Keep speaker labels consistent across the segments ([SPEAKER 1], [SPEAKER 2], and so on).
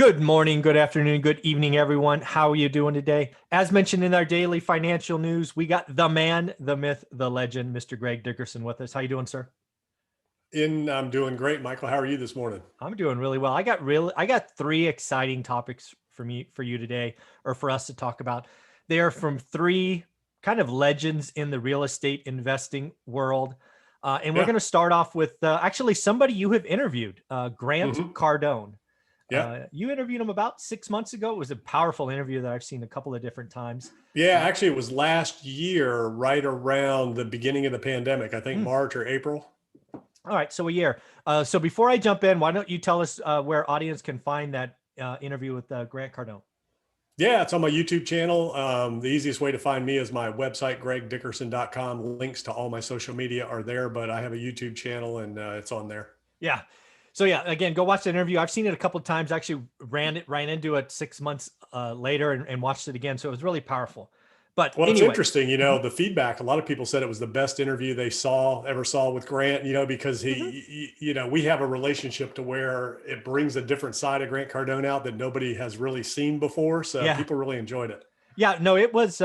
[SPEAKER 1] Good morning, good afternoon, good evening, everyone. How are you doing today? As mentioned in our daily financial news, we got the man, the myth, the legend, Mr. Greg Dickerson with us. How you doing, sir?
[SPEAKER 2] I'm doing great, Michael. How are you this morning?
[SPEAKER 1] I'm doing really well. I got three exciting topics for you today, or for us to talk about. They are from three kind of legends in the real estate investing world. And we're
[SPEAKER 2] Yeah.
[SPEAKER 1] going to start off with actually somebody you have interviewed, Grant
[SPEAKER 2] hmm
[SPEAKER 1] Cardone.
[SPEAKER 2] Yeah.
[SPEAKER 1] You interviewed him about 6 months ago. It was a powerful interview that I've seen a couple of different times.
[SPEAKER 2] Yeah.
[SPEAKER 1] Uh,
[SPEAKER 2] Actually, it was last year, right around the beginning of the pandemic, I think
[SPEAKER 1] hmm.
[SPEAKER 2] March or April.
[SPEAKER 1] All right, so a year. So before I jump in, why don't you tell us where audience can find that interview with Grant Cardone?
[SPEAKER 2] Yeah, it's on my YouTube channel. The easiest way to find me is my website, gregdickerson.com. Links to all my social media are there, but I have a YouTube channel and it's on there.
[SPEAKER 1] Yeah. So yeah, again, go watch the interview. I've seen it a couple of times. I actually ran into it 6 months later and watched it again. So it was really powerful. But
[SPEAKER 2] Well, it's
[SPEAKER 1] anyway,
[SPEAKER 2] interesting, the feedback, a lot of people said it was the best interview they ever saw with Grant, because
[SPEAKER 1] Mhm.
[SPEAKER 2] we have a relationship to where it brings a different side of Grant Cardone out that nobody has really seen before. So
[SPEAKER 1] Yeah,
[SPEAKER 2] people really enjoyed it.
[SPEAKER 1] yeah, no, it was.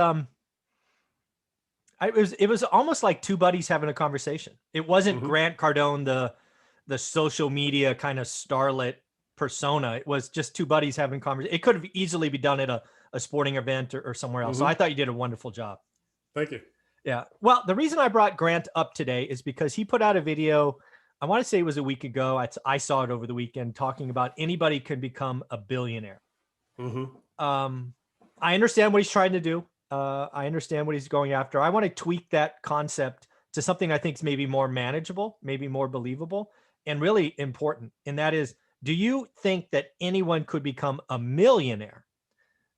[SPEAKER 1] It was almost like two buddies having a conversation. It wasn't
[SPEAKER 2] hmm
[SPEAKER 1] Grant Cardone, the social media kind of starlet persona. It was just two buddies having conversation. It could have easily been done at a sporting event or somewhere else. So I
[SPEAKER 2] hmm
[SPEAKER 1] thought you did a wonderful job.
[SPEAKER 2] Thank you.
[SPEAKER 1] Yeah. Well, the reason I brought Grant up today is because he put out a video. I want to say it was a week ago. I saw it over the weekend talking about anybody can become a billionaire.
[SPEAKER 2] hmm
[SPEAKER 1] Um, I understand what he's trying to do. I understand what he's going after. I want to tweak that concept to something I think is maybe more manageable, maybe more believable, and really important. And that is, do you think that anyone could become a millionaire?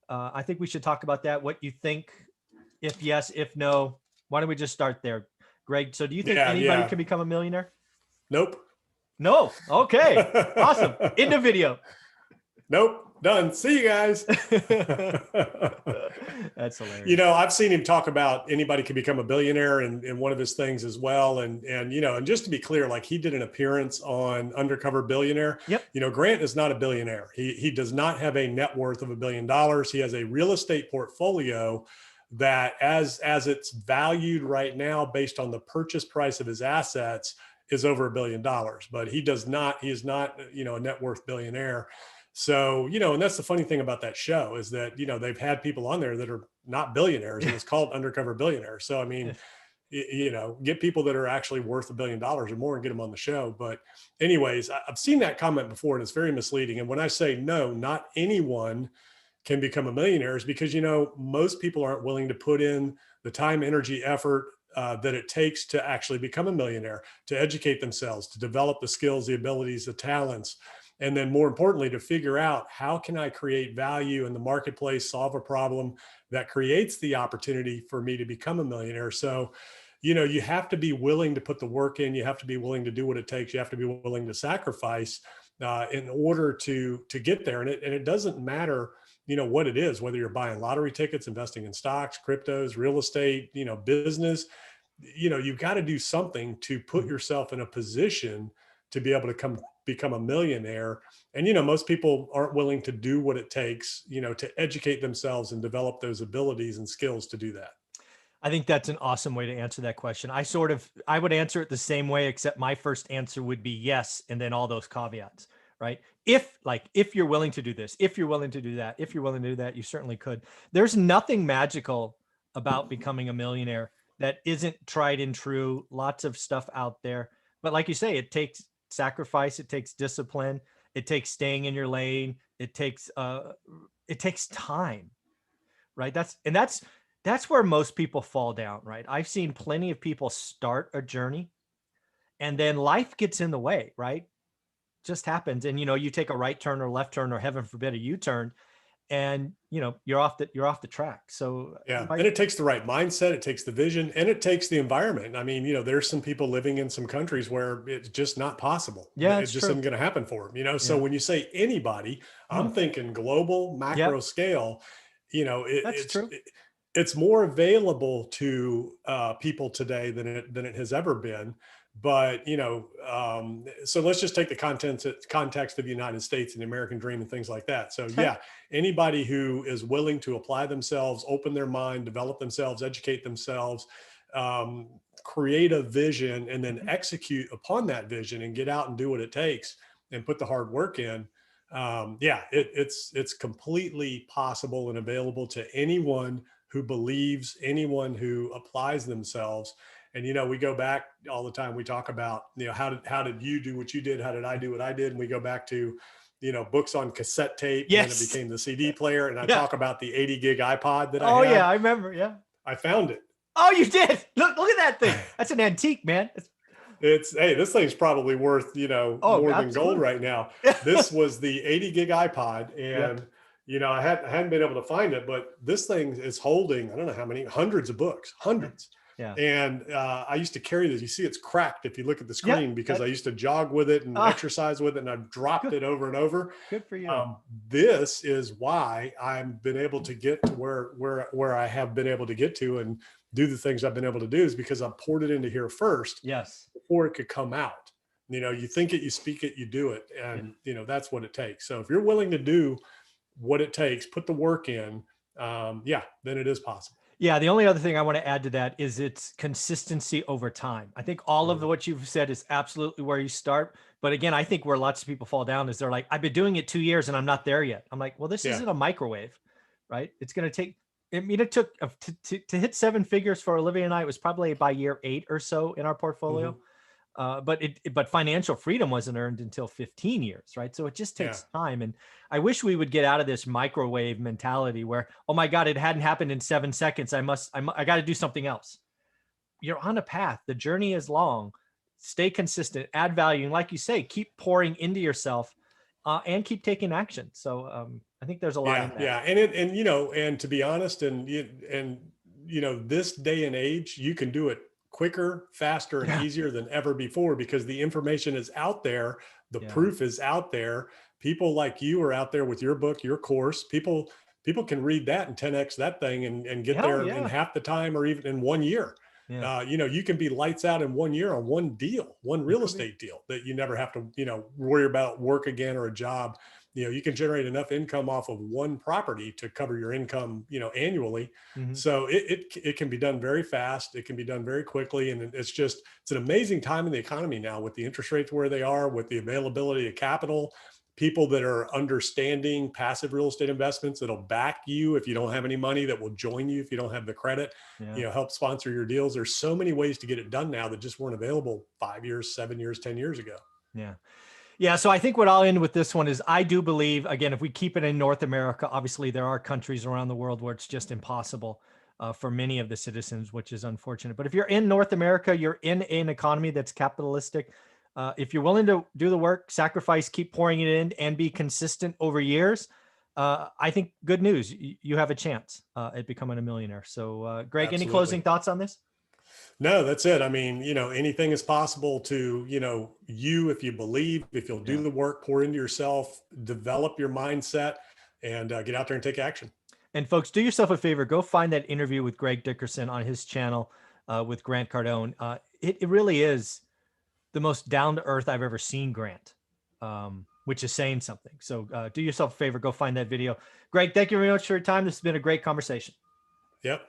[SPEAKER 1] I think we should talk about that. What you think, if yes, if no. Why don't we just start there, Greg? So do you think
[SPEAKER 2] Yeah.
[SPEAKER 1] anybody
[SPEAKER 2] Yeah.
[SPEAKER 1] can become a millionaire?
[SPEAKER 2] Nope.
[SPEAKER 1] No. Okay. Awesome. In the video.
[SPEAKER 2] Nope. Done. See you guys.
[SPEAKER 1] That's hilarious.
[SPEAKER 2] I've seen him talk about anybody can become a billionaire in one of his things as well. And just to be clear, like he did an appearance on Undercover Billionaire.
[SPEAKER 1] Yep.
[SPEAKER 2] Grant is not a billionaire. He does not have a net worth of $1 billion. He has a real estate portfolio that as it's valued right now based on the purchase price of his assets is over $1 billion. But he is not, a net worth billionaire. So, and that's the funny thing about that show is that, they've had people on there that are not billionaires and it's called Undercover Billionaire. So, I mean, get people that are actually worth $1 billion or more and get them on the show. But anyways, I've seen that comment before and it's very misleading. And when I say no, not anyone can become a millionaire is because, most people aren't willing to put in the time, energy, effort that it takes to actually become a millionaire, to educate themselves, to develop the skills, the abilities, the talents. And then more importantly, to figure out how can I create value in the marketplace, solve a problem that creates the opportunity for me to become a millionaire. So, you have to be willing to put the work in. You have to be willing to do what it takes. You have to be willing to sacrifice in order to get there. And it doesn't matter, what it is, whether you're buying lottery tickets, investing in stocks, cryptos, real estate, business, you've got to do something to put yourself in a position to be able to become a millionaire. And, most people aren't willing to do what it takes, to educate themselves and develop those abilities and skills to do that.
[SPEAKER 1] I think that's an awesome way to answer that question. I would answer it the same way, except my first answer would be yes. And then all those caveats, right? If you're willing to do this, if you're willing to do that, if you're willing to do that, you certainly could. There's nothing magical about becoming a millionaire that isn't tried and true. Lots of stuff out there. But like you say, it takes sacrifice. It takes discipline. It takes staying in your lane. It takes time, right? That's where most people fall down, right? I've seen plenty of people start a journey and then life gets in the way, right? Just happens. And you take a right turn or left turn or heaven forbid a U-turn and you're off the track. So
[SPEAKER 2] Yeah. And it takes the right mindset. It takes the vision and it takes the environment. I mean, there's some people living in some countries where it's just not possible.
[SPEAKER 1] yeah,
[SPEAKER 2] It
[SPEAKER 1] it's
[SPEAKER 2] just
[SPEAKER 1] true.
[SPEAKER 2] isn't going to happen for them, So
[SPEAKER 1] Yeah.
[SPEAKER 2] when you say anybody, I'm thinking global, macro
[SPEAKER 1] Yep.
[SPEAKER 2] scale,
[SPEAKER 1] That's true.
[SPEAKER 2] it's more available to people today than it has ever been. But, so let's just take the context of the United States and the American dream and things like that. So
[SPEAKER 1] Okay.
[SPEAKER 2] yeah, anybody who is willing to apply themselves, open their mind, develop themselves, educate themselves, um, create a vision, and then
[SPEAKER 1] Mhm.
[SPEAKER 2] execute upon that vision and get out and do what it takes and put the hard work in. Yeah, it's completely possible and available to anyone who believes, anyone who applies themselves. And we go back all the time. We talk about how did you do what you did? How did I do what I did? And we go back to books on cassette tape, and then it
[SPEAKER 1] Yes.
[SPEAKER 2] became the CD player. And I
[SPEAKER 1] Yeah.
[SPEAKER 2] talk about the 80 gig iPod that I
[SPEAKER 1] Oh yeah,
[SPEAKER 2] had.
[SPEAKER 1] I remember. Yeah.
[SPEAKER 2] I found it.
[SPEAKER 1] Oh, you did. Look at that thing. That's an antique, man.
[SPEAKER 2] It's hey, this thing's probably worth
[SPEAKER 1] Oh,
[SPEAKER 2] more than gold
[SPEAKER 1] absolutely.
[SPEAKER 2] right now.
[SPEAKER 1] Yeah.
[SPEAKER 2] This was the 80 gig iPod,
[SPEAKER 1] Yeah.
[SPEAKER 2] and I hadn't been able to find it, but this thing is holding, I don't know how many, hundreds of books,
[SPEAKER 1] Yeah.
[SPEAKER 2] hundreds.
[SPEAKER 1] Yeah.
[SPEAKER 2] And I used to carry this. You see, it's cracked if you look at the
[SPEAKER 1] Yeah.
[SPEAKER 2] screen, because I used to jog with it and
[SPEAKER 1] Ah,
[SPEAKER 2] exercise with it, and I've dropped
[SPEAKER 1] good.
[SPEAKER 2] it over and over.
[SPEAKER 1] Good for you.
[SPEAKER 2] Um, this is why I've been able to get to where I have been able to get to and do the things I've been able to do, is because I poured it into here first
[SPEAKER 1] Yes.
[SPEAKER 2] before it could come out. You think it, you speak it, you do it,
[SPEAKER 1] Yeah.
[SPEAKER 2] and that's what it takes. So if you're willing to do what it takes, put the work in, yeah, then it is possible.
[SPEAKER 1] Yeah, the only other thing I want to add to that is its consistency over time. I think all of
[SPEAKER 2] Mhm.
[SPEAKER 1] what you've said is absolutely where you start. But again, I think where lots of people fall down is they're like, I've been doing it 2 years and I'm not there yet. I'm like, well, this
[SPEAKER 2] Yeah.
[SPEAKER 1] isn't a microwave, right? It's going to take, I mean, it took to hit seven figures for Olivia and I, it was probably by year 8 or so in our portfolio.
[SPEAKER 2] Hmm.
[SPEAKER 1] But financial freedom wasn't earned until 15 years, right? So it just
[SPEAKER 2] Yeah.
[SPEAKER 1] takes time. And I wish we would get out of this microwave mentality where, oh my God, it hadn't happened in 7 seconds. I got to do something else. You're on a path. The journey is long. Stay consistent, add value. And like you say, keep pouring into yourself and keep taking action. So I think there's a lot
[SPEAKER 2] Yeah.
[SPEAKER 1] in that.
[SPEAKER 2] Yeah. And to be honest, this day and age, you can do it quicker, faster, and
[SPEAKER 1] Yeah.
[SPEAKER 2] easier than ever before, because the information is out there. The
[SPEAKER 1] Yeah.
[SPEAKER 2] proof is out there. People like you are out there with your book, your course. People can read that and 10x that thing and get
[SPEAKER 1] Yeah.
[SPEAKER 2] there in
[SPEAKER 1] Yeah.
[SPEAKER 2] half the time, or even in 1 year.
[SPEAKER 1] Yeah.
[SPEAKER 2] You can be lights out in 1 year on one deal, one
[SPEAKER 1] You
[SPEAKER 2] real
[SPEAKER 1] could be.
[SPEAKER 2] estate deal, that you never have to, worry about work again or a job. You can generate enough income off of one property to cover your income, annually.
[SPEAKER 1] Mhm.
[SPEAKER 2] So it can be done very fast. It can be done very quickly. And it's an amazing time in the economy now, with the interest rates where they are, with the availability of capital, people that are understanding passive real estate investments that'll back you if you don't have any money, that will join you if you don't have the credit,
[SPEAKER 1] Yeah.
[SPEAKER 2] help sponsor your deals. There's so many ways to get it done now that just weren't available 5 years, 7 years, 10 years ago.
[SPEAKER 1] Yeah. Yeah. So I think what I'll end with this one is I do believe, again, if we keep it in North America, obviously there are countries around the world where it's just impossible for many of the citizens, which is unfortunate. But if you're in North America, you're in an economy that's capitalistic. If you're willing to do the work, sacrifice, keep pouring it in, and be consistent over years, I think good news. You have a chance at becoming a millionaire. So, Greg, any closing
[SPEAKER 2] Absolutely.
[SPEAKER 1] thoughts on this?
[SPEAKER 2] No, that's it. I mean, anything is possible to, if you believe, if you'll
[SPEAKER 1] Yeah.
[SPEAKER 2] do the work, pour into yourself, develop your mindset, and get out there and take action.
[SPEAKER 1] And folks, do yourself a favor. Go find that interview with Greg Dickerson on his channel with Grant Cardone. It really is the most down to earth I've ever seen Grant, which is saying something. So do yourself a favor. Go find that video. Greg, thank you very much for your time. This has been a great conversation.
[SPEAKER 2] Yep.